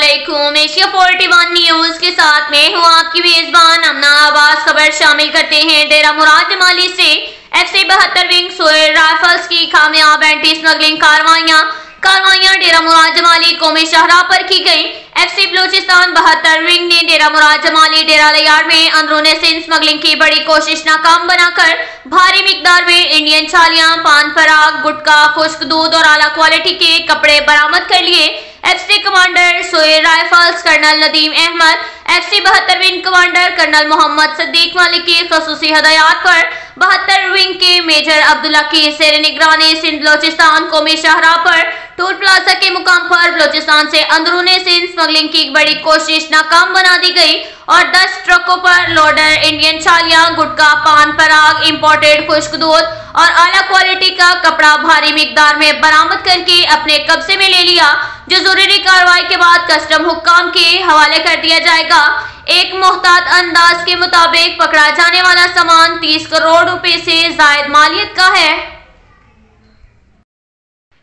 अस्सलामुअलैकुम। Asia 41 news के साथ में हूँ आपकी मेजबान अमना आवाज। खबर शामिल करते हैं। डेरा मुराद जमाली से FC 72 विंग सोहेल राइफल्स की कामयाब एंटी स्मगलिंग कार्रवाइयां डेरा मुराद जमाली कौमी शाहराह पर की गई। FC बलूचिस्तान 72 विंग ने डेरा मुराद जमाली डेरा यार्ड में अंदरूने सिंध स्मगलिंग की बड़ी कोशिश नाकाम बनाकर भारी मिकदार में इंडियन छालियां, पान पराग, गुटखा, खुश्क दूध और आला क्वालिटी के कपड़े बरामद कर लिए। FC commander Sohail rifles colonel Nadeem Ahmed, FC 72 wing commander colonel Mohammad Saddique Malik की खसूसी हदायत पर 72 विंग के मेजर अब्दुल्ला की शेर निगरानी सिंध बलोचिस्तान कौमी शाहराह पर टोल प्लाजा के मुकाम पर बलोचिस्तान से अंदरूने सिंध स्मगलिंग की बड़ी कोशिश नाकाम बना दी गई और 10 ट्रकों पर लोडर इंडियन छालियां, गुटखा, पान पराग, इंपोर्टेड खुश्क दूध और आला क्वालिटी का कपड़ा भारी मिकदार में बरामद करके अपने कब्जे में ले लिया, जो जरूरी कार्रवाई के बाद कस्टम हुक्काम के हवाले कर दिया जाएगा। एक मुहतात अंदाज के मुताबिक पकड़ा जाने वाला सामान 30 करोड़ रुपए से जायद मालियत का है।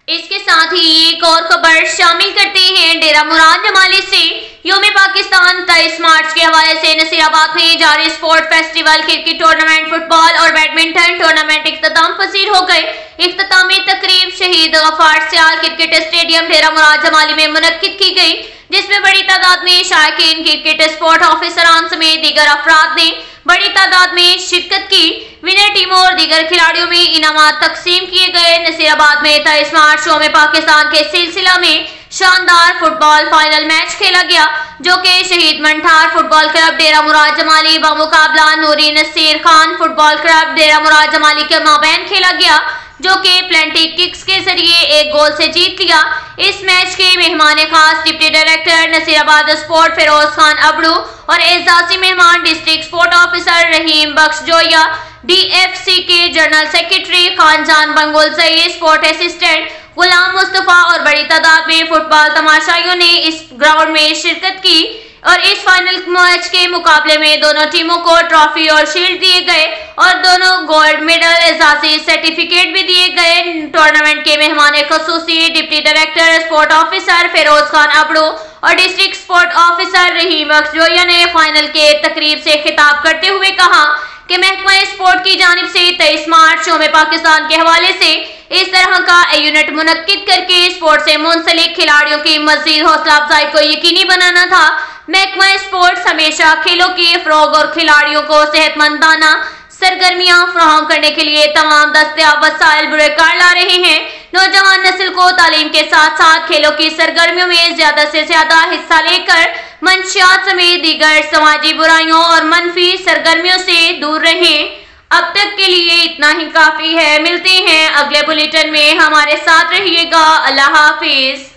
इसके साथ ही एक और खबर शामिल करते हैं। डेरा मुराद जमाली से योम पाकिस्तान 23 मार्च के हवाले से नसीराबाद में जारी sport festival cricket tournament, football और बैडमिंटन टूर्नामेंट इख्तिताम पसीर हो गए। इख्तितामी तकरीब शहीद गफ्फार सियाल क्रिकेट स्टेडियम डेरा मुराद जमाली में मुनक्किद की गई, जिसमें बड़ी तादाद में शायकीन, क्रिकेट स्पोर्ट ऑफिसरान समेत दीगर अफराद ने बड़ी तादाद में शिरकत की। विनर टीमों और दीगर खिलाड़ियों में इनामात तकसीम किए गए। नसीराबाद में 23 मार्च योम पाकिस्तान के सिलसिला में शानदार फुटबॉल फाइनल मैच खेला गया, जो कि शहीद मंठार फुटबॉल क्लब डेरा मुराद जमाली बमुकाबला नूरी नसीर खान फुटबॉल क्लब डेरा मुराद जमाली के माबैन खेला गया, जो कि प्लेंटी किक्स के जरिए एक गोल से जीत लिया। इस मैच के मेहमान खास deputy director Naseerabad sport Feroz Khan Abro और एजाजी मेहमान district sport officer Rahim Bakhsh Joya, DFC के general secretary Khanjan Bangol Saeed, sport assistant Ghulam Mustafa और बड़ी तादाद में फुटबॉल तमाशाइयों ने इस ग्राउंड में शिरकत की। और इस फाइनल मैच के मुकाबले में दोनों टीमों को ट्रॉफी और शील्ड दिए गए और दोनों गोल्ड मेडल, एजाजी सर्टिफिकेट भी दिए गए। टूर्नामेंट के मेहमान खसूसी deputy director sport officer Feroz Khan Abro और district sport officer Rahim Bakhsh Joya ने फाइनल के तकरीब से खिताब करते हुए कहा कि महकमा स्पोर्ट की जानिब से 23 मार्च योम पाकिस्तान के हवाले से इस तरह का यूनिट मुनक्किद करके स्पोर्ट से मुंसलिक खिलाड़ियों की मजीद हौसला अफजाई को यकीनी बनाना था। महकमा स्पोर्ट्स हमेशा खेलों के फरोग और खिलाड़ियों को सेहतमंदाना सरगर्मियां फराहम करने के लिए तमाम दस्तयाब वसाइल बुरेकार ला रहे हैं। नौजवान नस्ल को तालीम के साथ साथ खेलों की सरगर्मियों में ज्यादा से ज्यादा हिस्सा लेकर मंशियात समेत दीगर समाजी बुराइयों और मनफी सरगर्मियों से दूर रहें। अब तक के लिए इतना ही काफी है। मिलते हैं अगले बुलेटिन में, हमारे साथ रहिएगा। अल्लाह हाफिज।